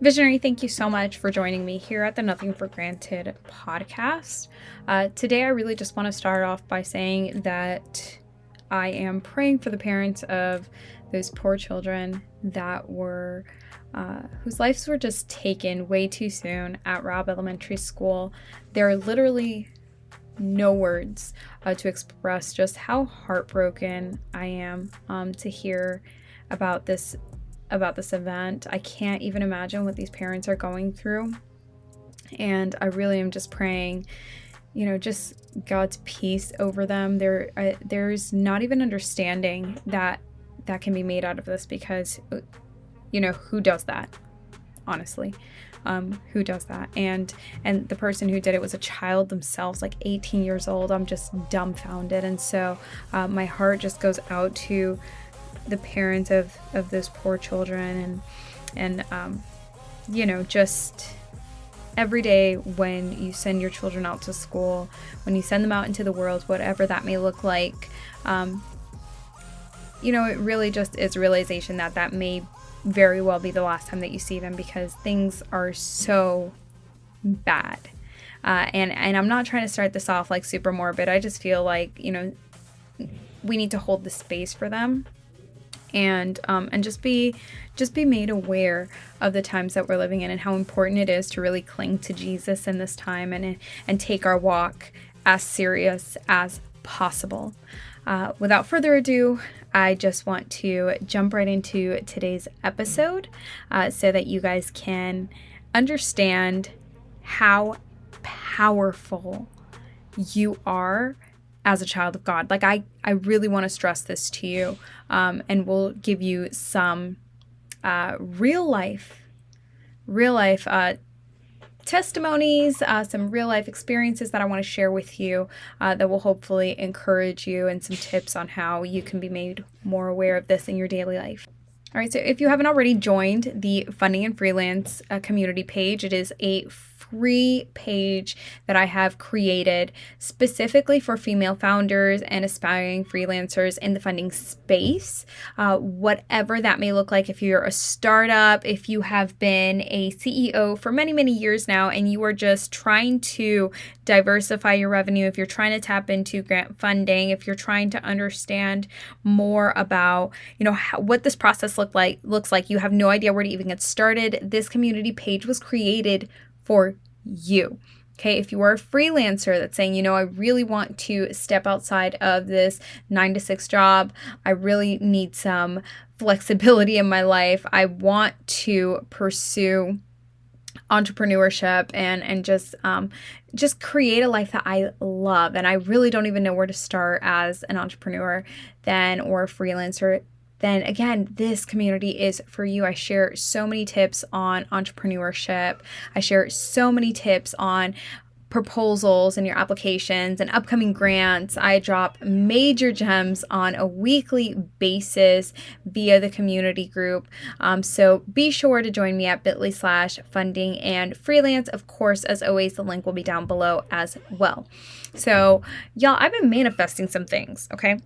Visionary, thank you so much for joining me here at the Nothing for Granted podcast. Today, I really just want to start off by saying that I am praying for the parents of those poor children that were, whose lives were just taken way too soon at Robb Elementary School. There are literally no words to express just how heartbroken I am to hear about this event. I can't even imagine what these parents are going through. And I really am just praying, just God's peace over them. There's not even understanding that can be made out of this because, who does that? Honestly, who does that? And the person who did it was a child themselves, like 18 years old. I'm just dumbfounded. And so my heart just goes out to the parents of those poor children and just every day when you send your children out to school, when you send them out into the world, whatever that may look like, it really just is a realization that may very well be the last time that you see them because things are so bad. And I'm not trying to start this off like super morbid. I just feel like, we need to hold the space for them and just be made aware of the times that we're living in and how important it is to really cling to Jesus in this time and take our walk as serious as possible. Without further ado, I just want to jump right into today's episode so that you guys can understand how powerful you are as a child of God. Like I really want to stress this to you, and we'll give you some real life testimonies, some real life experiences that I want to share with you that will hopefully encourage you, and some tips on how you can be made more aware of this in your daily life. All right, so if you haven't already joined the Funding and Freelance community page, it is a free page that I have created specifically for female founders and aspiring freelancers in the funding space, whatever that may look like. If you're a startup, if you have been a CEO for many, many years now, and you are just trying to diversify your revenue, if you're trying to tap into grant funding, if you're trying to understand more about, what this process looks like, you have no idea where to even get started, this community page was created for you. Okay, if you are a freelancer that's saying, I really want to step outside of this 9-to-6 job, I really need some flexibility in my life, I want to pursue entrepreneurship and just create a life that I love, and I really don't even know where to start as an entrepreneur or a freelancer, then again, this community is for you. I share so many tips on entrepreneurship. I share so many tips on proposals and your applications and upcoming grants. I drop major gems on a weekly basis via the community group. So be sure to join me at bit.ly/funding and freelance. Of course, as always, the link will be down below as well. So y'all, I've been manifesting some things, okay?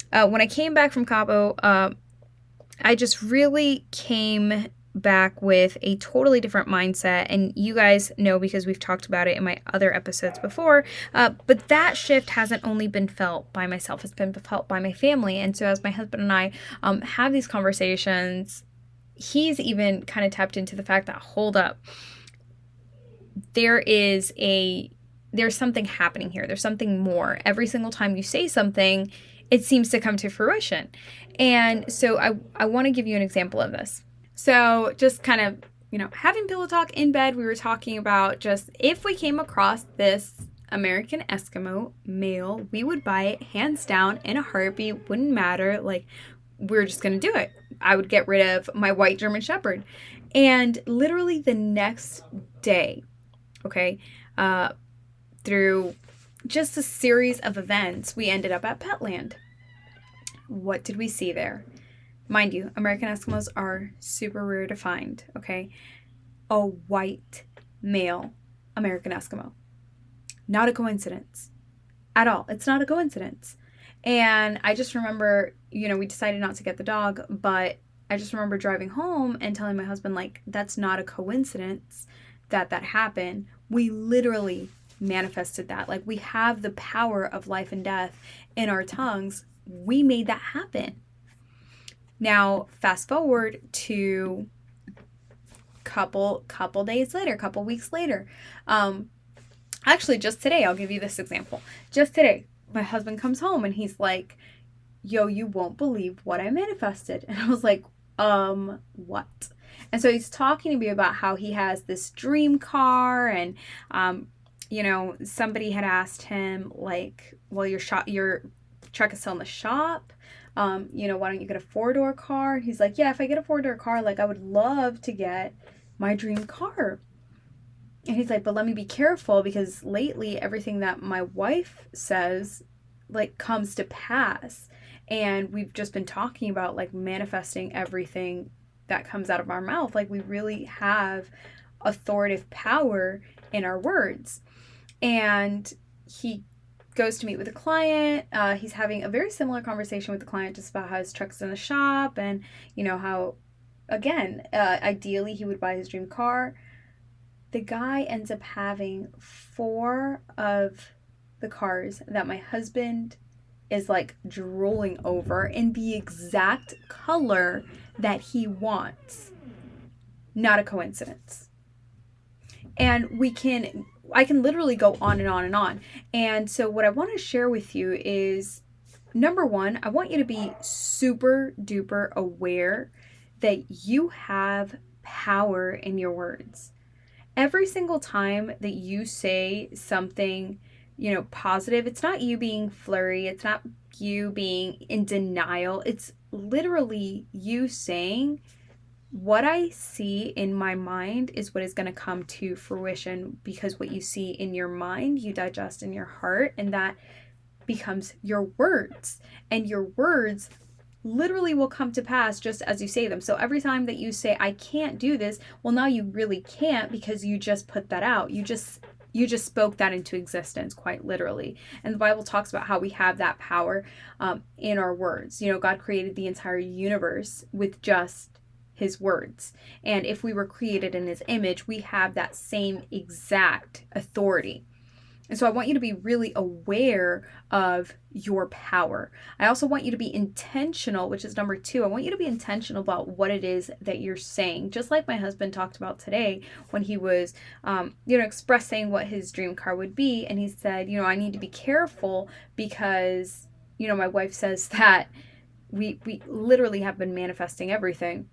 When I came back from Cabo, I just really came back with a totally different mindset, and you guys know because we've talked about it in my other episodes before, but that shift hasn't only been felt by myself, it's been felt by my family. And so as my husband and I have these conversations, he's even kind of tapped into the fact that, hold up, there's something happening here, there's something more. Every single time you say something, it seems to come to fruition. And so I want to give you an example of this. So just kind of, having pillow talk in bed, we were talking about just if we came across this American Eskimo male, we would buy it hands down in a heartbeat, wouldn't matter. Like, we're just going to do it. I would get rid of my white German Shepherd. And literally the next day, okay, through just a series of events, we ended up at Petland. What did we see there? Mind you, American Eskimos are super rare to find, okay? A white male American Eskimo. Not a coincidence at all. It's not a coincidence. And I just remember, we decided not to get the dog, but I just remember driving home and telling my husband, like, that's not a coincidence that happened. We literally manifested that. Like, we have the power of life and death in our tongues. We made that happen. Now, fast forward to couple days later, couple weeks later. Actually, just today, I'll give you this example. Just today, my husband comes home and he's like, yo, you won't believe what I manifested. And I was like, what? And so he's talking to me about how he has this dream car, and somebody had asked him, like, well, your truck is still in the shop. Why don't you get a 4-door car? And he's like, yeah, if I get a 4-door car, like, I would love to get my dream car. And he's like, but let me be careful, because lately everything that my wife says, like, comes to pass. And we've just been talking about, like, manifesting everything that comes out of our mouth. Like, we really have authoritative power in our words. And he goes to meet with a client. He's having a very similar conversation with the client, just about how his truck's in the shop, and how, again, ideally he would buy his dream car. The guy ends up having 4 of the cars that my husband is, like, drooling over in the exact color that he wants. Not a coincidence. And I can literally go on and on and on. And so what I want to share with you is, number one, I want you to be super duper aware that you have power in your words. Every single time that you say something, positive, it's not you being flirty, it's not you being in denial. It's literally you saying, what I see in my mind is what is going to come to fruition, because what you see in your mind, you digest in your heart, and that becomes your words. And your words literally will come to pass just as you say them. So every time that you say, I can't do this, well, now you really can't, because you just put that out. You just spoke that into existence, quite literally. And the Bible talks about how we have that power in our words. God created the entire universe with just his words. And if we were created in his image, we have that same exact authority. And so I want you to be really aware of your power. I also want you to be intentional, which is number 2. I want you to be intentional about what it is that you're saying. Just like my husband talked about today when he was, expressing what his dream car would be. And he said, I need to be careful because, my wife says that we literally have been manifesting everything.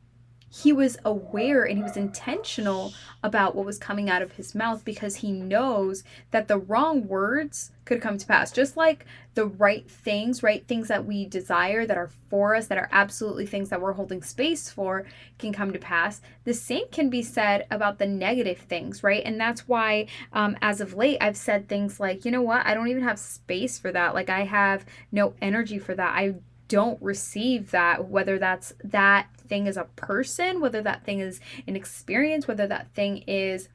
He was aware and he was intentional about what was coming out of his mouth, because he knows that the wrong words could come to pass. Just like the right things that we desire, that are for us, that are absolutely things that we're holding space for, can come to pass. The same can be said about the negative things, right? And that's why as of late, I've said things like, you know what? I don't even have space for that. Like, I have no energy for that. I don't receive that, whether that's that thing is a person, whether that thing is an experience, whether that thing is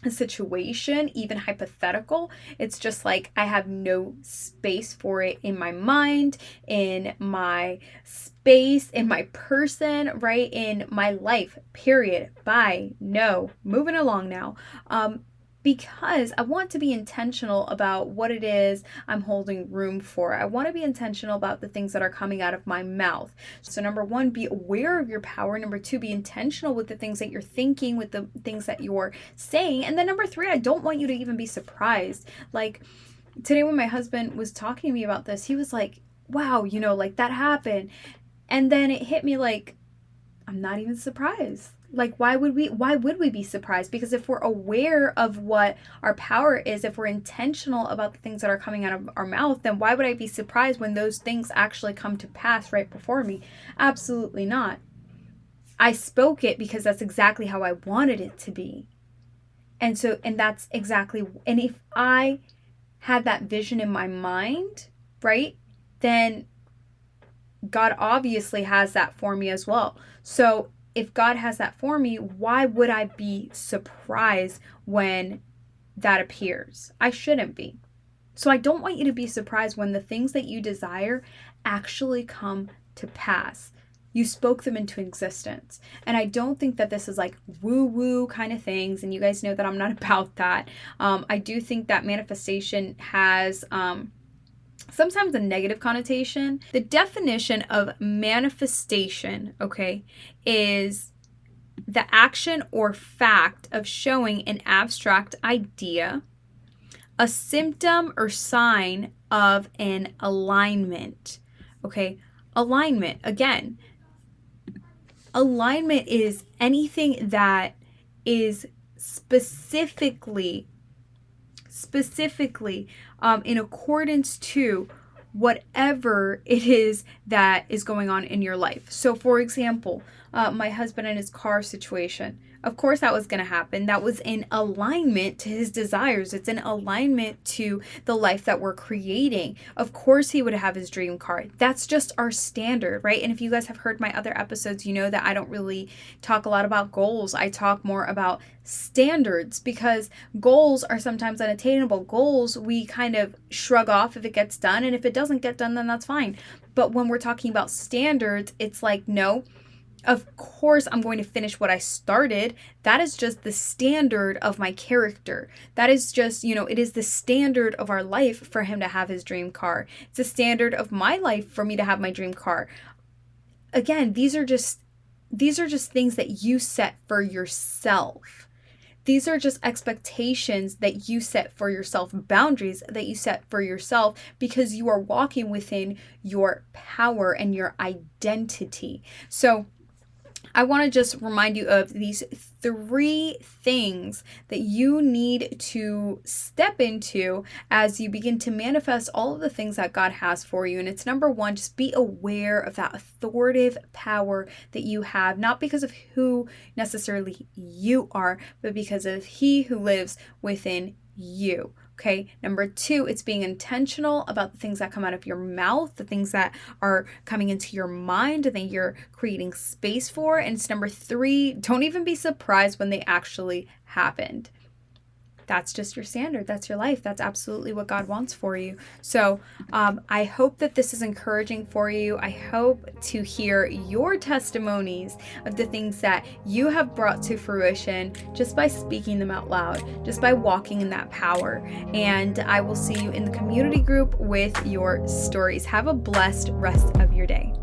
a situation, even hypothetical. It's just like I have no space for it in my mind, in my space, in my person, right? In my life, period. Bye. No. Moving along now. Because I want to be intentional about what it is I'm holding room for. I want to be intentional about the things that are coming out of my mouth. So number 1, be aware of your power. Number 2, be intentional with the things that you're thinking, with the things that you're saying. And then number 3, I don't want you to even be surprised. Like today when my husband was talking to me about this, he was like, wow, like that happened. And then it hit me like, I'm not even surprised. Like, why would we be surprised? Because if we're aware of what our power is, if we're intentional about the things that are coming out of our mouth, then why would I be surprised when those things actually come to pass right before me? Absolutely not. I spoke it because that's exactly how I wanted it to be. And that's exactly, and if I had that vision in my mind, right, then God obviously has that for me as well. So if God has that for me, why would I be surprised when that appears? I shouldn't be. So I don't want you to be surprised when the things that you desire actually come to pass. You spoke them into existence. And I don't think that this is like woo-woo kind of things. And you guys know that I'm not about that. I do think that manifestation has sometimes a negative connotation. The definition of manifestation, okay, is the action or fact of showing an abstract idea, a symptom or sign of an alignment. Okay, alignment, again, alignment is anything that is specifically in accordance to whatever it is that is going on in your life. So for example, my husband and his car situation. Of course that was going to happen. That was in alignment to his desires. It's in alignment to the life that we're creating. Of course he would have his dream car. That's just our standard, right? And if you guys have heard my other episodes, you know that I don't really talk a lot about goals. I talk more about standards, because goals are sometimes unattainable. Goals we kind of shrug off if it gets done, and if it doesn't get done, then that's fine. But when we're talking about standards, it's like, no, of course I'm going to finish what I started. That is just the standard of my character. That is just, it is the standard of our life for him to have his dream car. It's the standard of my life for me to have my dream car. Again, these are just things that you set for yourself. These are just expectations that you set for yourself, boundaries that you set for yourself, because you are walking within your power and your identity. So I want to just remind you of these 3 things that you need to step into as you begin to manifest all of the things that God has for you. And it's number 1, just be aware of that authoritative power that you have, not because of who necessarily you are, but because of He who lives within you. Okay. Number 2, it's being intentional about the things that come out of your mouth, the things that are coming into your mind, that you're creating space for. And it's number 3, don't even be surprised when they actually happened. That's just your standard. That's your life. That's absolutely what God wants for you. So I hope that this is encouraging for you. I hope to hear your testimonies of the things that you have brought to fruition just by speaking them out loud, just by walking in that power. And I will see you in the community group with your stories. Have a blessed rest of your day.